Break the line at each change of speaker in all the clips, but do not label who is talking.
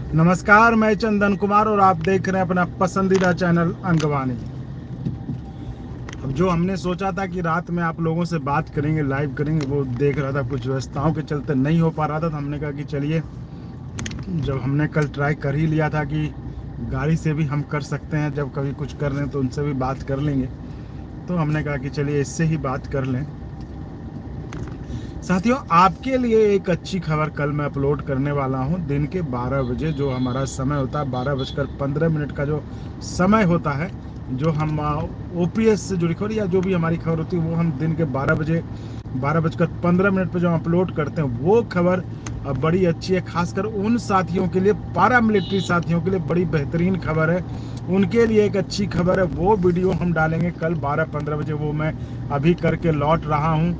नमस्कार, मैं चंदन कुमार और आप देख रहे हैं अपना पसंदीदा चैनल अंगवानी। अब जो हमने सोचा था कि रात में आप लोगों से बात करेंगे, लाइव करेंगे, वो देख रहा था कुछ व्यवस्थाओं के चलते नहीं हो पा रहा था। तो हमने कहा कि चलिए, जब हमने कल ट्राई कर ही लिया था कि गाड़ी से भी हम कर सकते हैं, जब कभी कुछ कर रहे हैं तो उनसे भी बात कर लेंगे, तो हमने कहा कि चलिए इससे ही बात कर लें। साथियों, आपके लिए एक अच्छी खबर कल मैं अपलोड करने वाला हूं। दिन के 12 बजे जो हमारा समय होता है, 12:15 का जो समय होता है, जो हम ओपीएस से जुड़ी खबर या जो भी हमारी खबर होती है, वो हम दिन के 12:15 पर जो अपलोड करते हैं, वो खबर बड़ी अच्छी है। खासकर उन साथियों के लिए, पैरामिलिट्री साथियों के लिए बड़ी बेहतरीन खबर है। उनके लिए एक अच्छी खबर है। वो वीडियो हम डालेंगे कल 12:15 बजे। वो मैं अभी करके लौट रहा हूँ।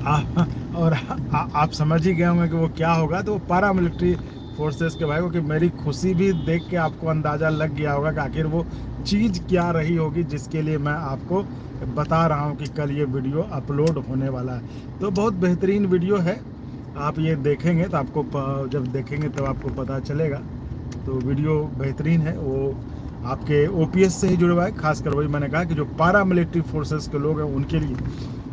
और आप समझ ही गए होंगे कि वो क्या होगा। तो वो पैरामिलिट्री फोर्सेस के भाई, कि मेरी खुशी भी देख के आपको अंदाज़ा लग गया होगा कि आखिर वो चीज़ क्या रही होगी जिसके लिए मैं आपको बता रहा हूँ कि कल ये वीडियो अपलोड होने वाला है। तो बहुत बेहतरीन वीडियो है। आप ये देखेंगे तो आपको, जब देखेंगे तब आपको पता चलेगा। तो वीडियो बेहतरीन है। वो आपके ओपीएस से ही जुड़ा हुआ है। खासकर वही मैंने कहा कि जो पैरामिलिट्री फोर्सेस के लोग हैं उनके लिए।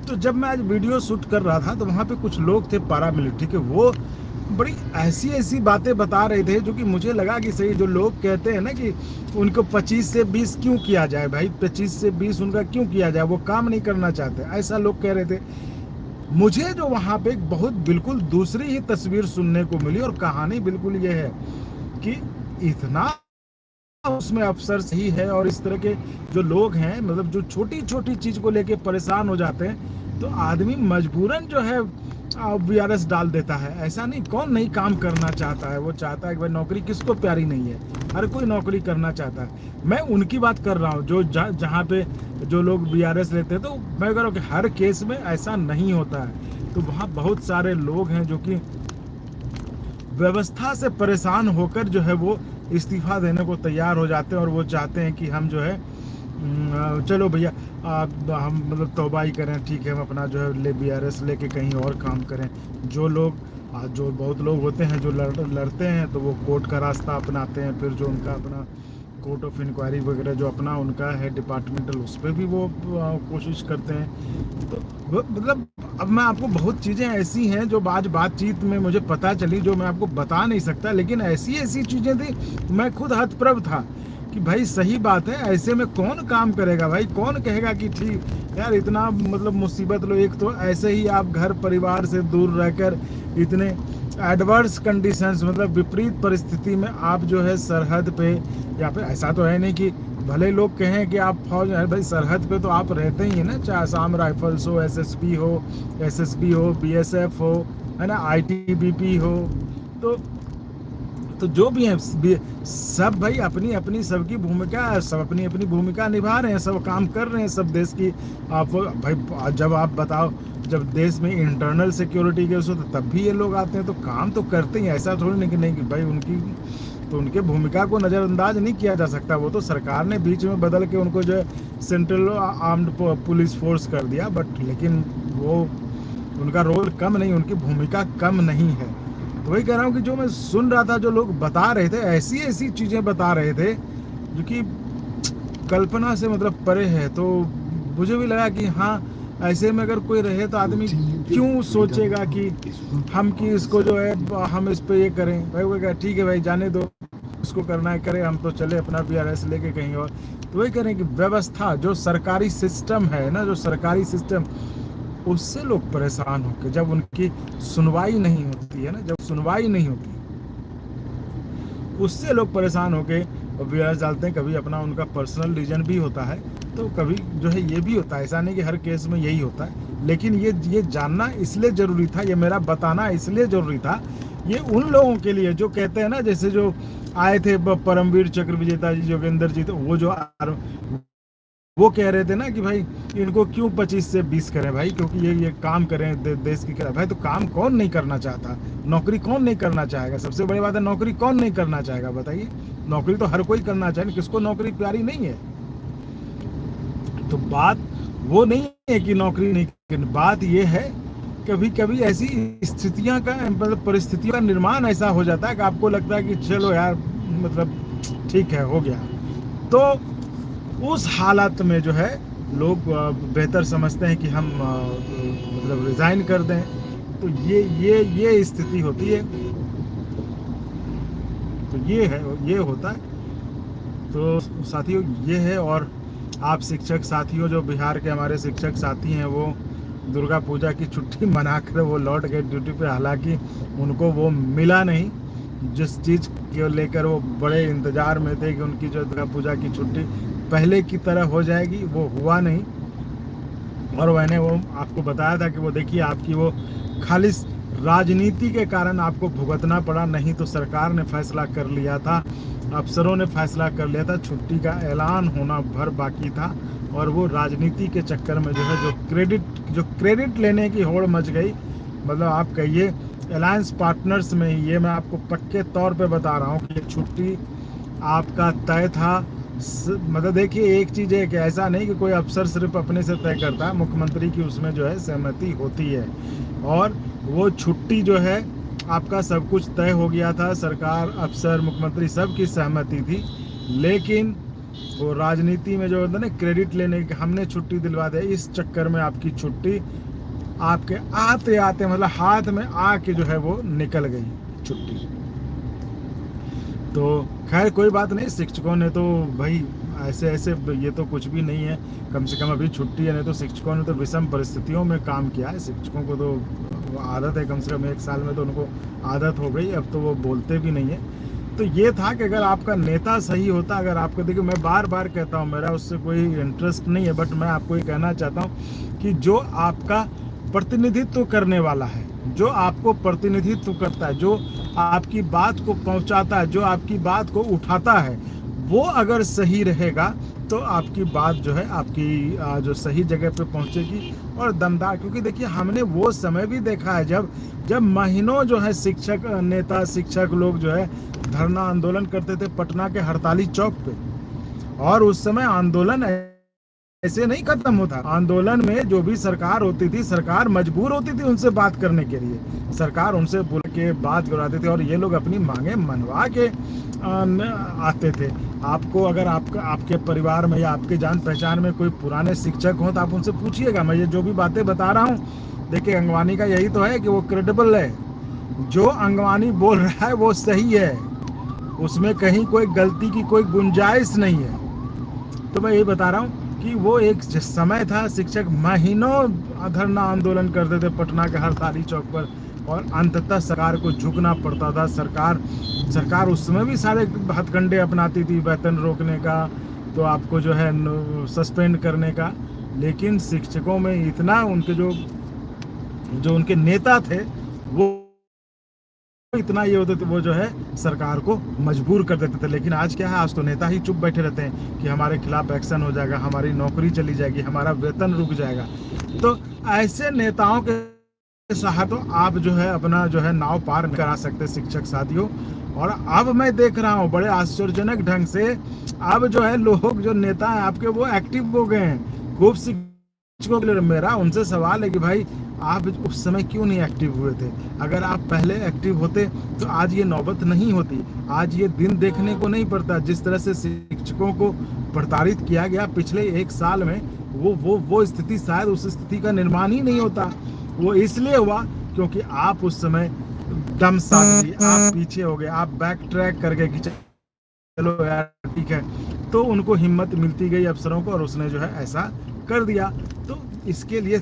तो जब मैं आज वीडियो शूट कर रहा था तो वहाँ पे कुछ लोग थे पैरामिलिट्री के, वो बड़ी ऐसी ऐसी बातें बता रहे थे जो कि मुझे लगा कि सही, जो लोग कहते हैं ना कि उनको 25 से 20 क्यों किया जाए, भाई 25 से 20 उनका क्यों किया जाए, वो काम नहीं करना चाहते, ऐसा लोग कह रहे थे। मुझे जो वहाँ पे एक बहुत बिल्कुल दूसरी ही तस्वीर सुनने को मिली, और कहानी बिल्कुल ये है कि इतना उसमें अफसर सही है, और इस तरह के जो लोग हैं, मतलब जो छोटी छोटी चीज को लेके परेशान हो जाते हैं, तो आदमी मजबूरन जो है वीआरएस डाल देता है। ऐसा नहीं, कौन नहीं काम करना चाहता है। वो चाहता है कि भाई, नौकरी किसको प्यारी नहीं है, हर कोई नौकरी करना चाहता है। मैं उनकी बात कर रहा हूँ जो जहाँ पे जो लोग वीआरएस लेते हैं। तो मैं कह रहा हूँ कि हर केस में ऐसा नहीं होता है। तो वहाँ बहुत सारे लोग हैं जो कि व्यवस्था से परेशान होकर जो है वो इस्तीफा देने को तैयार हो जाते हैं, और वो चाहते हैं कि हम जो है चलो भैया, हम मतलब तौबा ही करें, ठीक है, हम अपना जो है वीआरएस लेके कहीं और काम करें। जो लोग जो बहुत लोग होते हैं जो लड़ते हैं, तो वो कोर्ट का रास्ता अपनाते हैं। फिर जो उनका अपना कोर्ट ऑफ इंक्वायरी वगैरह जो अपना उनका है डिपार्टमेंटल, उस पर भी वो कोशिश करते हैं। तो मतलब अब मैं आपको, बहुत चीज़ें ऐसी हैं जो आज बातचीत में मुझे पता चली, जो मैं आपको बता नहीं सकता। लेकिन ऐसी ऐसी चीज़ें थी, मैं खुद हतप्रभ था कि भाई सही बात है, ऐसे में कौन काम करेगा भाई, कौन कहेगा कि ठीक यार, इतना मतलब मुसीबत लो। एक तो ऐसे ही आप घर परिवार से दूर रहकर इतने एडवर्स कंडीशंस, मतलब विपरीत परिस्थिति में आप जो है सरहद पे, या फिर ऐसा तो है नहीं कि भले लोग कहें कि आप फौज है, भाई सरहद पे तो आप रहते ही हैं ना, चाहे आसाम राइफल्स हो, एसएसबी हो, एसएसबी हो, बीएसएफ हो, है ना, आईटीबीपी हो, तो जो भी हैं सब भाई अपनी अपनी सबकी भूमिका, सब अपनी अपनी भूमिका निभा रहे हैं, सब काम कर रहे हैं, सब देश की। आप भाई जब आप बताओ, जब देश में इंटरनल सिक्योरिटी के उसको, तो तब भी ये लोग आते हैं, तो काम तो करते हैं। ऐसा थोड़ी नहीं कि नहीं कि भाई उनके भूमिका को नज़रअंदाज नहीं किया जा सकता। वो तो सरकार ने बीच में बदल के उनको जो है सेंट्रल आर्म्ड पुलिस फोर्स कर दिया, बट लेकिन वो उनका रोल कम नहीं, उनकी भूमिका कम नहीं है। तो वही कह रहा हूँ कि जो मैं सुन रहा था, जो लोग बता रहे थे, ऐसी ऐसी चीज़ें बता रहे थे जो कि कल्पना से मतलब परे है। तो मुझे भी लगा कि हाँ, ऐसे में अगर कोई रहे तो आदमी क्यों सोचेगा कि हम कि इसको जो है हम इस पे ये करें। भाई वो कहा ठीक है भाई, जाने दो, उसको करना है करे, हम तो चले अपना वीआरएस लेके कहीं और। तो वही कह रहे हैं कि व्यवस्था, जो सरकारी सिस्टम है ना, जो सरकारी सिस्टम, उससे लोग परेशान होकर, जब उनकी सुनवाई नहीं होती है ना, जब सुनवाई नहीं होती, उससे लोग परेशान होकर वीआरएस डालते हैं। कभी अपना उनका पर्सनल रीजन भी होता है, तो कभी जो है ये भी होता है। ऐसा नहीं कि हर केस में यही होता है, लेकिन ये जानना इसलिए ज़रूरी था, ये मेरा बताना इसलिए ज़रूरी था। ये उन लोगों के लिए जो कहते हैं ना, जैसे जो आए थे परमवीर चक्र विजेता जी, जोगेंद्र जी, तो वो कह रहे थे ना कि भाई इनको क्यों 25 से 20 करें भाई, क्योंकि ये काम करें देश की। भाई तो काम कौन नहीं करना चाहता, नौकरी कौन नहीं करना चाहेगा। सबसे बड़ी बात है, नौकरी कौन नहीं करना चाहेगा बताइए। नौकरी तो हर कोई करना चाहे, किसको नौकरी प्यारी नहीं है। तो बात वो नहीं है कि नौकरी नहीं, बात ये है कभी कभी ऐसी स्थितियां का मतलब परिस्थितियों का निर्माण ऐसा हो जाता है कि आपको लगता है कि चलो यार मतलब ठीक है, हो गया। तो उस हालत में जो है लोग बेहतर समझते हैं कि हम मतलब रिजाइन कर दें। तो ये स्थिति होती है। तो ये होता है। तो साथियों ये है। और आप शिक्षक साथियों, जो बिहार के हमारे शिक्षक साथी हैं, वो दुर्गा पूजा की छुट्टी मनाकर वो लौट गए ड्यूटी पे। हालांकि उनको वो मिला नहीं जिस चीज़ को लेकर वो बड़े इंतजार में थे कि उनकी जो दुर्गा पूजा की छुट्टी पहले की तरह हो जाएगी, वो हुआ नहीं। और मैंने वो आपको बताया था कि वो देखिए आपकी वो खालिस राजनीति के कारण आपको भुगतना पड़ा, नहीं तो सरकार ने फैसला कर लिया था, अफसरों ने फैसला कर लिया था, छुट्टी का ऐलान होना भर बाकी था। और वो राजनीति के चक्कर में जो है जो क्रेडिट लेने की होड़ मच गई। मतलब आप कहिए अलायंस पार्टनर्स में ही, ये मैं आपको पक्के तौर पे बता रहा हूँ कि ये छुट्टी आपका तय था। मतलब देखिए एक चीज़ है कि ऐसा नहीं कि कोई अफसर सिर्फ अपने से तय करता है, मुख्यमंत्री की उसमें जो है सहमति होती है। और वो छुट्टी जो है आपका सब कुछ तय हो गया था, सरकार, अफसर, मुख्यमंत्री सबकी सहमति थी। लेकिन वो राजनीति में जो होता है ना, क्रेडिट लेने की, हमने छुट्टी दिलवा दे, इस चक्कर में आपकी छुट्टी आपके आते आते मतलब हाथ में आके जो है वो निकल गई छुट्टी। तो खैर कोई बात नहीं, शिक्षकों ने तो भाई ऐसे ये तो कुछ भी नहीं है, कम से कम अभी छुट्टी है, नहीं तो शिक्षकों ने तो विषम परिस्थितियों में काम किया है। शिक्षकों को तो आदत है, कम से कम 1 साल में तो उनको आदत हो गई, अब तो वो बोलते भी नहीं है। तो ये था कि अगर आपका नेता सही होता, अगर आपको, देखिए मैं बार बार कहता हूँ, मेरा उससे कोई इंटरेस्ट नहीं है, बट मैं आपको ये कहना चाहता हूँ कि जो आपका प्रतिनिधित्व करने वाला है, जो आपको प्रतिनिधित्व करता है, जो आपकी बात को पहुंचाता है, जो आपकी बात को उठाता है, वो अगर सही रहेगा तो आपकी बात जो है आपकी जो सही जगह पे पहुंचेगी और दमदार। क्योंकि देखिए हमने वो समय भी देखा है जब महीनों जो है शिक्षक नेता, शिक्षक लोग जो है धरना आंदोलन करते थे पटना के हड़ताली चौक पे। और उस समय आंदोलन ऐसे नहीं खत्म होता, आंदोलन में जो भी सरकार होती थी, सरकार मजबूर होती थी उनसे बात करने के लिए, सरकार उनसे बोल के बात कराती थी और ये लोग अपनी मांगे मनवा के आते थे। आपको अगर आपके परिवार में या आपके जान पहचान में कोई पुराने शिक्षक हो तो आप उनसे पूछिएगा। मैं ये जो भी बातें बता रहा हूँ, देखिए अंगवानी का यही तो है कि वो क्रेडिबल है, जो अंगवानी बोल रहा है वो सही है, उसमें कहीं कोई गलती की कोई गुंजाइश नहीं है। तो मैं यही बता रहा हूँ कि वो एक समय था, शिक्षक महीनों धरना आंदोलन करते थे पटना के हड़ताली चौक पर और अंततः सरकार को झुकना पड़ता था। सरकार उस समय भी सारे हथकंडे अपनाती थी, वेतन रोकने का, तो आपको जो है सस्पेंड करने का। लेकिन शिक्षकों में इतना उनके जो उनके नेता थे वो इतना ये होते थे, वो जो है सरकार को मजबूर कर देते थे। लेकिन आज क्या है, आज तो नेता ही चुप बैठे रहते हैं कि हमारे खिलाफ एक्शन हो जाएगा, हमारी नौकरी चली जाएगी, हमारा वेतन रुक जाएगा। तो ऐसे नेताओं के साथ तो आप जो है अपना जो है नाव पार नहीं करा सकते शिक्षक साथियों। और अब मैं देख रहा हूँ बड़े आश्चर्यजनक ढंग से अब जो है लोग, जो नेता है आपके, वो एक्टिव हो गए हैं खूब शिक्षकों के लिए। मेरा उनसे सवाल है कि भाई आप उस समय क्यों नहीं एक्टिव हुए थे? अगर आप पहले एक्टिव होते तो आज ये नौबत नहीं होती, आज ये दिन देखने को नहीं पड़ता। जिस तरह से शिक्षकों को प्रताड़ित किया गया पिछले 1 साल में, वो स्थिति, शायद उस स्थिति का निर्माण ही नहीं होता। वो इसलिए हुआ क्योंकि आप उस समय दम साध ली, आप पीछे हो गए, आप बैक ट्रैक कर गए कि चलो यार ठीक है। तो उनको हिम्मत मिलती गई अफसरों को और उसने जो है ऐसा कर दिया। तो इसके लिए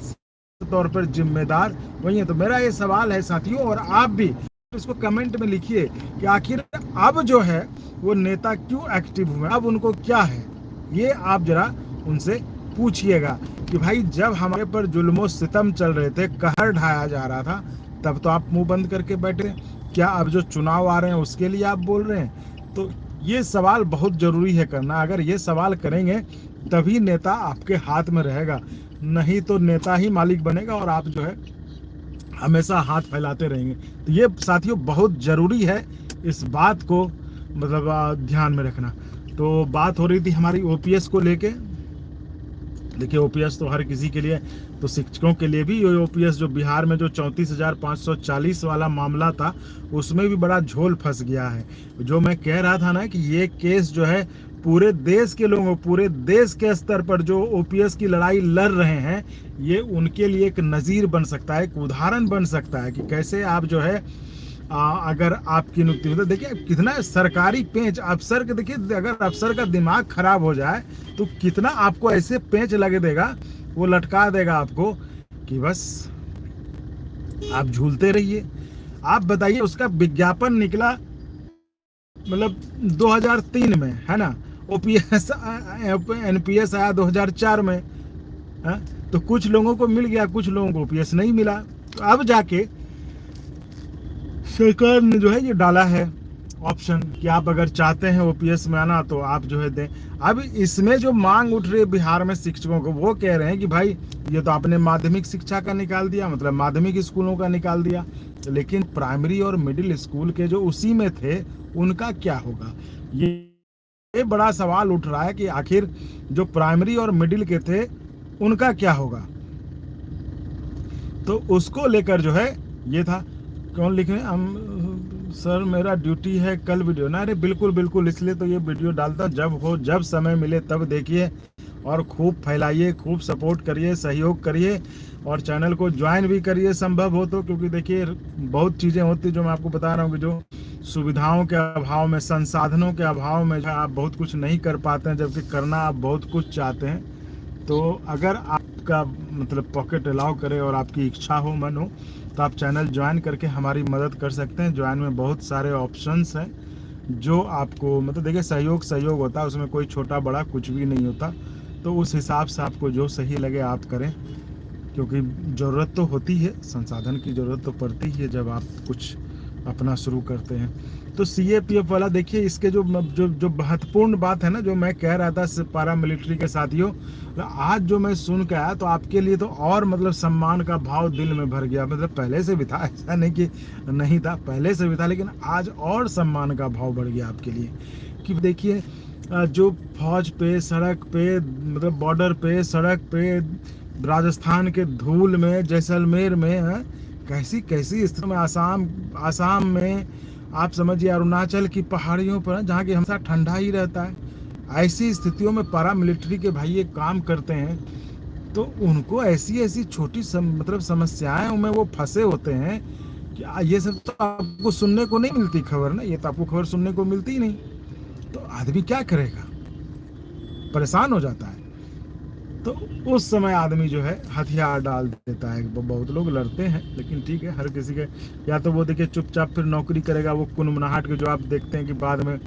तौर पर जिम्मेदार वही है। तो मेरा ये सवाल है साथियों, और आप भी इसको कमेंट में लिखिए कि आखिर अब जो है वो नेता क्यों एक्टिव हुए, अब उनको क्या है, ये आप जरा उनसे पूछिएगा कि भाई जब हमारे पर जुल्मो सितम चल रहे थे, कहर ढाया जा रहा था, तब तो आप मुंह बंद करके बैठे, क्या अब जो चुनाव आ रहे हैं उसके लिए आप बोल रहे हैं? तो ये सवाल बहुत जरूरी है करना। अगर ये सवाल करेंगे तभी नेता आपके हाथ में रहेगा, नहीं तो नेता ही मालिक बनेगा और आप जो है हमेशा हाथ फैलाते रहेंगे। तो ये साथियों बहुत जरूरी है इस बात को मतलब ध्यान में रखना। तो बात हो रही थी हमारी ओपीएस को लेके, देखिए ओपीएस तो हर किसी के लिए, तो शिक्षकों के लिए भी ये ओपीएस जो बिहार में जो 34,540 वाला मामला था उसमें भी बड़ा झोल फंस गया है। जो मैं कह रहा था ना कि ये केस जो है पूरे देश के लोगों, पूरे देश के स्तर पर जो ओपीएस की लड़ाई लड़ रहे हैं, ये उनके लिए एक नज़ीर बन सकता है, एक उदाहरण बन सकता है कि कैसे आप जो है अगर आपकी नियुक्ति में, तो देखिए कितना सरकारी पेंच अफसर के, देखिए अगर अफसर का दिमाग खराब हो जाए तो कितना आपको ऐसे पेंच लगे देगा, वो लटका देगा आपको कि बस आप झूलते रहिए। आप बताइए, उसका विज्ञापन निकला मतलब 2003 में, है ना, ओपीएस एनपीएस आया 2004 में, है? तो कुछ लोगों को मिल गया, कुछ लोगों को ओपीएस नहीं मिला। तो अब जाके सरकार ने जो है ये डाला है ऑप्शन कि आप अगर चाहते हैं ओपीएस में आना तो आप जो है दें। अब इसमें जो मांग उठ रही है बिहार में शिक्षकों को, वो कह रहे हैं कि भाई ये तो आपने माध्यमिक शिक्षा का निकाल दिया, मतलब माध्यमिक स्कूलों का निकाल दिया, लेकिन प्राइमरी और मिडिल स्कूल के जो उसी में थे उनका क्या होगा। ये बड़ा सवाल उठ रहा है कि आखिर जो प्राइमरी और मिडिल के थे उनका क्या होगा। तो उसको लेकर जो है ये था। कौन लिख रहे हैं, हम सर मेरा ड्यूटी है कल वीडियो ना, अरे बिल्कुल बिल्कुल, इसलिए तो ये वीडियो डालता, जब समय मिले तब देखिए और खूब फैलाइए, खूब सपोर्ट करिए, सहयोग करिए और चैनल को ज्वाइन भी करिए संभव हो तो, क्योंकि देखिए बहुत चीज़ें होती जो मैं आपको बता रहा हूँ कि जो सुविधाओं के अभाव में, संसाधनों के अभाव में जो आप बहुत कुछ नहीं कर पाते हैं, जबकि करना आप बहुत कुछ चाहते हैं। तो अगर आपका मतलब पॉकेट अलाउ करे और आपकी इच्छा हो, मन हो, तो आप चैनल ज्वाइन करके हमारी मदद कर सकते हैं। ज्वाइन में बहुत सारे ऑप्शंस हैं जो आपको मतलब देखिए सहयोग होता है, उसमें कोई छोटा बड़ा कुछ भी नहीं होता। तो उस हिसाब से आपको जो सही लगे आप करें, क्योंकि ज़रूरत तो होती है, संसाधन की ज़रूरत तो पड़ती है जब आप कुछ अपना शुरू करते हैं। तो सीएपीएफ वाला देखिए, इसके जो महत्वपूर्ण बात है ना, जो मैं कह रहा था पारा मिलिट्री के साथियों, आज जो मैं सुन के आया तो आपके लिए तो और मतलब सम्मान का भाव दिल में भर गया। मतलब पहले से भी था, ऐसा नहीं कि नहीं था, पहले से भी था, लेकिन आज और सम्मान का भाव बढ़ गया आपके लिए। कि देखिए जो फौज पे, सड़क पे, मतलब बॉर्डर पे, सड़क पे, राजस्थान के धूल में, जैसलमेर में है, कैसी कैसी स्थिति में, आसाम में, आप समझिए अरुणाचल की पहाड़ियों पर, जहाँ की हमेशा ठंडा ही रहता है, ऐसी स्थितियों में पारा मिलिट्री के भाई ये काम करते हैं। तो उनको ऐसी छोटी मतलब समस्याएं में वो फंसे होते हैं कि ये सब तो आपको सुनने को नहीं मिलती खबर ना, ये तो आपको खबर सुनने को मिलती ही नहीं। तो आदमी क्या करेगा, परेशान हो जाता है। तो उस समय आदमी जो है हथियार डाल देता है। बहुत लोग लड़ते हैं, लेकिन ठीक है, हर किसी के, या तो वो देखिए चुपचाप फिर नौकरी करेगा, वो कुनमुनाहट के जो आप देखते हैं कि बाद में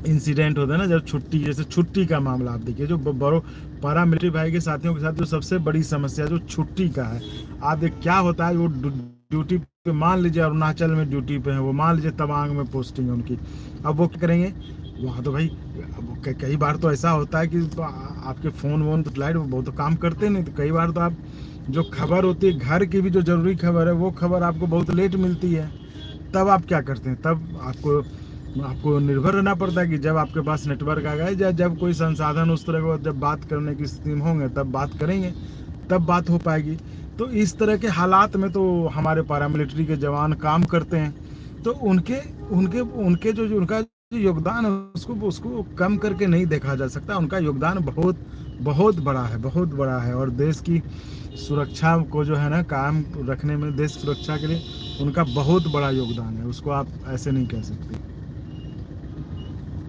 इंसिडेंट होता है ना, जब छुट्टी, जैसे छुट्टी का मामला आप देखिए, जो बड़ो पारा मिलिट्री भाई के साथियों के साथ जो सबसे बड़ी समस्या जो छुट्टी का है, आप देख क्या होता है, वो ड्यूटी पे, मान लीजिए अरुणाचल में ड्यूटी पे है वो, मान लीजिए तवांग में पोस्टिंग है उनकी, अब वो क्या करेंगे वहाँ, तो भाई कई बार तो ऐसा होता है कि आपके फ़ोन वोन तो लाइट वो तो काम करते नहीं, तो कई बार तो आप जो खबर होती है घर की भी, जो ज़रूरी खबर है, वो खबर आपको बहुत लेट मिलती है। तब आप क्या करते हैं, तब आपको निर्भर रहना पड़ता है कि जब आपके पास नेटवर्क आ गया, या जब कोई संसाधन उस तरह को, जब बात करने की स्थिति में होंगे तब बात करेंगे, तब बात हो पाएगी। तो इस तरह के हालात में तो हमारे पैरामिलिट्री के जवान काम करते हैं। तो उनके जो उनका योगदान है उसको कम करके नहीं देखा जा सकता। उनका योगदान बहुत बड़ा है और देश की सुरक्षा को जो है ना कायम रखने में, देश सुरक्षा के लिए उनका बहुत बड़ा योगदान है, उसको आप ऐसे नहीं कह सकते।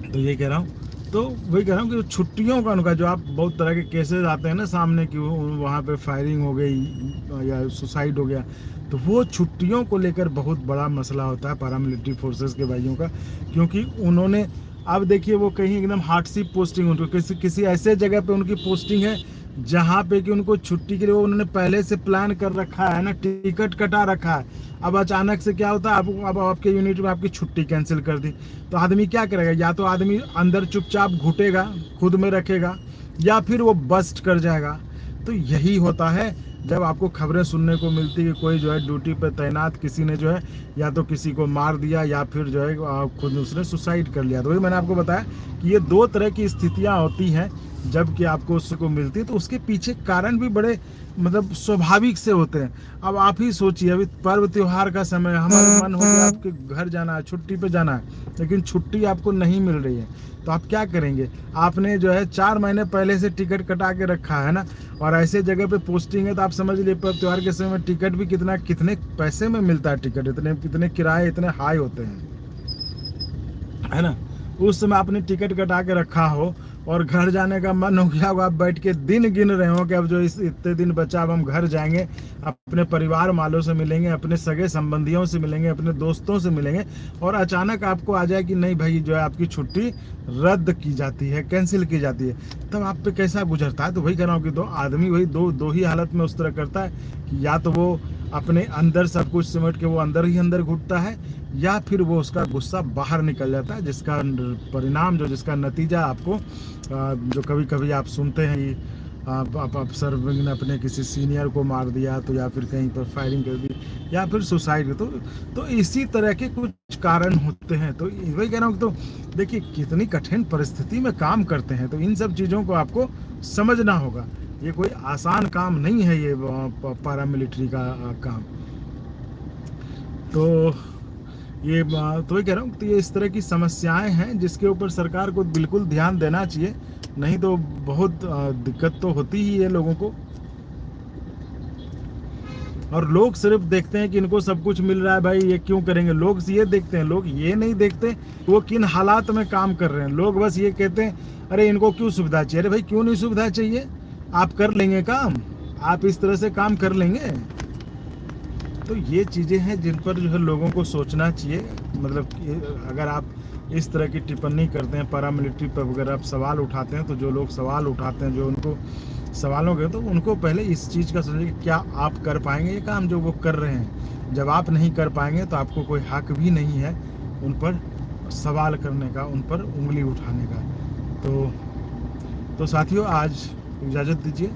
तो ये कह रहा हूँ, तो वही कह रहा हूँ कि छुट्टियों का उनका जो आप बहुत तरह के केसेस आते हैं ना सामने कि वहाँ पे फायरिंग हो गई या सुसाइड हो गया, तो वो छुट्टियों को लेकर बहुत बड़ा मसला होता है पैरामिलिट्री फोर्सेस के भाइयों का। क्योंकि उन्होंने, अब देखिए वो कहीं एकदम हार्डशिप पोस्टिंग, उनको किसी ऐसे जगह पे उनकी पोस्टिंग है जहाँ पे कि उनको छुट्टी के लिए उन्होंने पहले से प्लान कर रखा है ना, टिकट कटा रखा है। अब अचानक से क्या होता है, अब आपके यूनिट में आपकी छुट्टी कैंसिल कर दी, तो आदमी क्या करेगा, या तो आदमी अंदर चुपचाप घुटेगा, खुद में रखेगा, या फिर वो बस्ट कर जाएगा। तो यही होता है जब आपको खबरें सुनने को मिलती है कि कोई जो है ड्यूटी पे तैनात किसी ने जो है या तो किसी को मार दिया या फिर जो है खुद उसने सुसाइड कर लिया। तो वही मैंने आपको बताया कि ये दो तरह की स्थितियां होती हैं जबकि आपको उसको मिलती है, तो उसके पीछे कारण भी बड़े मतलब स्वाभाविक से होते हैं। अब आप ही सोचिए, अभी पर्व त्योहार का समय, हमारा मन हो गया आपके घर जाना है, छुट्टी पे जाना है, लेकिन छुट्टी आपको नहीं मिल रही है, तो आप क्या करेंगे? आपने जो है 4 महीने पहले से टिकट कटा के रखा है ना, और ऐसे जगह पे पोस्टिंग है, तो आप समझ लीजिए पर्व त्योहार के समय में टिकट भी कितने पैसे में मिलता है टिकट, इतने किराए इतने हाई होते हैं, है ना। उस समय आपने टिकट कटा के रखा हो और घर जाने का मन हो गया होगा, आप बैठ के दिन गिन रहे हो कि अब जो इस इतने दिन बचा, अब हम घर जाएंगे, अपने परिवार वालों से मिलेंगे, अपने सगे संबंधियों से मिलेंगे, अपने दोस्तों से मिलेंगे, और अचानक आपको आ जाए कि नहीं भाई जो है आपकी छुट्टी रद्द की जाती है, कैंसिल की जाती है, तब आप पे कैसा गुजरता है? तो वही कह रहा हूँ कि दो आदमी वही दो ही हालत में उस तरह करता है कि या तो वो अपने अंदर सब कुछ सिमट के वो अंदर ही अंदर घुटता है, या फिर वो उसका गुस्सा बाहर निकल जाता है, जिसका परिणाम जिसका नतीजा आपको जो कभी कभी आप सुनते हैं कि आप अफसर ने अपने किसी सीनियर को मार दिया, तो या फिर कहीं पर फायरिंग कर दी, या फिर सुसाइड, तो इसी तरह के कुछ कारण होते हैं। तो वही कह रहा हूँ, तो देखिए कितनी कठिन परिस्थिति में काम करते हैं, तो इन सब चीज़ों को आपको समझना होगा। ये कोई आसान काम नहीं है ये पैरामिलिट्री का काम। तो ये तो वही कह रहा हूँ, तो ये इस तरह की समस्याएं हैं जिसके ऊपर सरकार को बिल्कुल ध्यान देना चाहिए, नहीं तो बहुत दिक्कत तो होती ही है लोगों को। और लोग सिर्फ देखते हैं कि इनको सब कुछ मिल रहा है, भाई ये क्यों करेंगे, लोग ये देखते हैं, लोग ये नहीं देखते वो किन हालात में काम कर रहे हैं। लोग बस ये कहते हैं अरे इनको क्यों सुविधा चाहिए, अरे भाई क्यों नहीं सुविधा चाहिए, आप कर लेंगे काम, आप इस तरह से काम कर लेंगे। तो ये चीज़ें हैं जिन पर जो है लोगों को सोचना चाहिए। मतलब अगर आप इस तरह की टिप्पणी करते हैं पैरामिलिट्री पर, अगर आप सवाल उठाते हैं, तो जो लोग सवाल उठाते हैं, जो उनको सवालों के, तो उनको पहले इस चीज़ का सोचिए कि क्या आप कर पाएंगे ये काम जो वो कर रहे हैं। जब आप नहीं कर पाएंगे तो आपको कोई हक भी नहीं है उन पर सवाल करने का, उन पर उंगली उठाने का। तो साथियों आज इजाज़त दीजिए,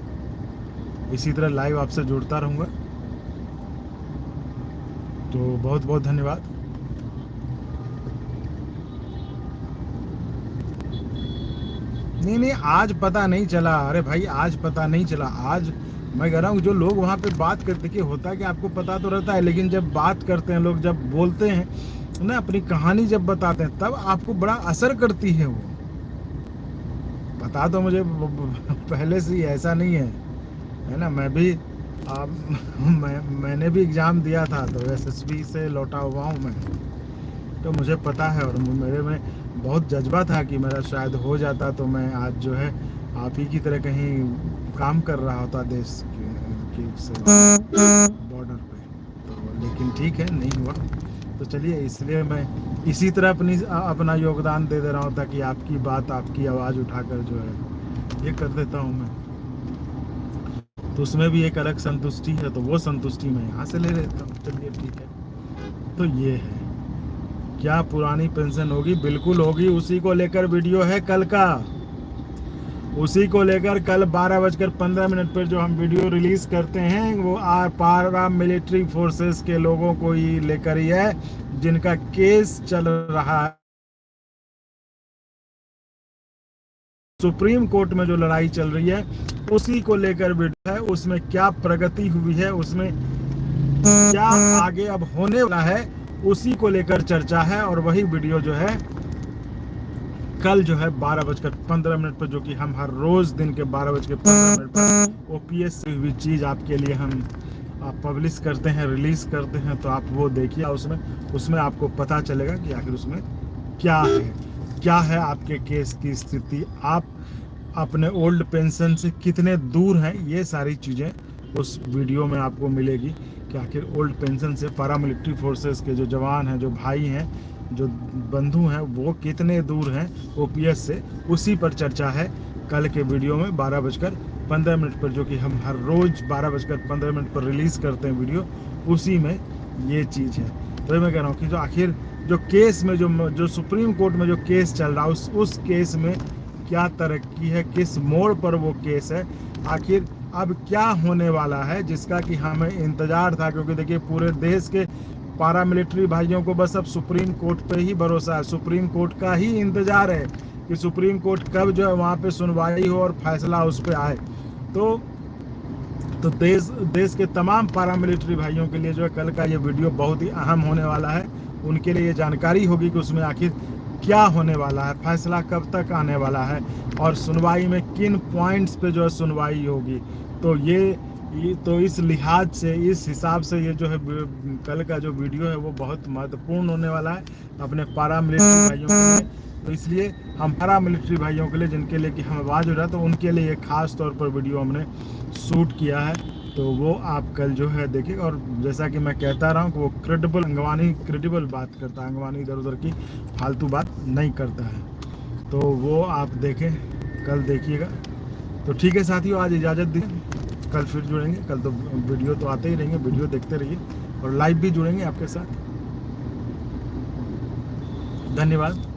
इसी तरह लाइव आपसे जुड़ता रहूँगा। तो बहुत बहुत धन्यवाद। नहीं आज पता नहीं चला, अरे भाई आज पता नहीं चला। आज मैं कह रहा हूँ जो लोग वहाँ पे बात करते, कि होता है कि आपको पता तो रहता है, लेकिन जब बात करते हैं लोग, जब बोलते हैं ना, अपनी कहानी जब बताते हैं, तब आपको बड़ा असर करती है वो। पता तो मुझे पहले से ही ऐसा नहीं है ना, मैं भी मैंने भी एग्ज़ाम दिया था, तो एसएसबी से लौटा हुआ हूँ मैं, तो मुझे पता है। और मेरे में बहुत जज्बा था कि मेरा शायद हो जाता, तो मैं आज जो है आप ही की तरह कहीं काम कर रहा होता देश की बॉर्डर पे। तो लेकिन ठीक है, नहीं हुआ, तो चलिए इसलिए मैं इसी तरह अपना योगदान दे रहा हूँ, ताकि आपकी बात, आपकी आवाज़ उठाकर जो है ये कर देता हूँ मैं, तो उसमें भी एक अलग संतुष्टि है, तो वो संतुष्टि मैं यहाँ से ले लेता हूँ। चलिए ठीक है। तो ये है, क्या पुरानी पेंशन होगी? बिल्कुल होगी। उसी को लेकर वीडियो है कल का, उसी को लेकर कल 12:15 पर जो हम वीडियो रिलीज करते हैं, वो पारा मिलिट्री फोर्सेस के लोगों को ही लेकर ही है, जिनका केस चल रहा है सुप्रीम कोर्ट में, जो लड़ाई चल रही है उसी को लेकर वीडियो है। उसमें क्या प्रगति हुई है, उसमें क्या आगे अब होने वाला है, उसी को लेकर चर्चा है। और वही वीडियो जो है कल जो है 12:15 पर, जो कि हम हर रोज दिन के 12:15 पर ओपीएस से हुई चीज़ आपके लिए हम पब्लिश करते हैं, रिलीज करते हैं, तो आप वो देखिए। उसमें आपको पता चलेगा कि आखिर उसमें क्या है आपके केस की स्थिति, आप अपने ओल्ड पेंशन से कितने दूर हैं, ये सारी चीज़ें उस वीडियो में आपको मिलेगी कि आखिर ओल्ड पेंशन से पैरामिलिट्री फोर्सेस के जो जवान हैं, जो भाई हैं, जो बंधु हैं, वो कितने दूर हैं ओपीएस से। उसी पर चर्चा है कल के वीडियो में 12:15 पर, जो कि हम हर रोज़ 12:15 पर रिलीज़ करते हैं वीडियो, उसी में ये चीज़ है। तो मैं कह रहा हूँ कि जो आखिर जो केस में जो सुप्रीम कोर्ट में जो केस चल रहा है, उस केस में क्या तरक्की है, किस मोड़ पर वो केस है, आखिर अब क्या होने वाला है, जिसका कि हमें इंतज़ार था। क्योंकि देखिए पूरे देश के पैरामिलिट्री भाइयों को बस अब सुप्रीम कोर्ट पे ही भरोसा है, सुप्रीम कोर्ट का ही इंतज़ार है कि सुप्रीम कोर्ट कब जो है वहाँ पे सुनवाई हो और फैसला उस पर आए। तो देश के तमाम पैरामिलिट्री भाइयों के लिए जो है कल का ये वीडियो बहुत ही अहम होने वाला है। उनके लिए ये जानकारी होगी कि उसमें आखिर क्या होने वाला है, फैसला कब तक आने वाला है और सुनवाई में किन पॉइंट्स पे जो है सुनवाई होगी। तो तो इस लिहाज से, इस हिसाब से ये जो है कल का जो वीडियो है वो बहुत महत्वपूर्ण होने वाला है अपने पैरामिलिट्री भाइयों के लिए। तो इसलिए हम पैरामिलिट्री भाइयों के लिए, जिनके लिए कि हम आवाज़ हो रहा है, तो उनके लिए एक ख़ास तौर पर वीडियो हमने शूट किया है। तो वो आप कल जो है देखिए। और जैसा कि मैं कहता रहा हूँ कि वो क्रेडिबल बात करता है, अंगवानी इधर उधर की फालतू बात नहीं करता है। तो वो आप देखें, कल देखिएगा। तो ठीक है साथियों, आज इजाज़त दी, कल फिर जुड़ेंगे। कल तो वीडियो तो आते ही रहेंगे, वीडियो देखते रहिए और लाइव भी जुड़ेंगे आपके साथ। धन्यवाद।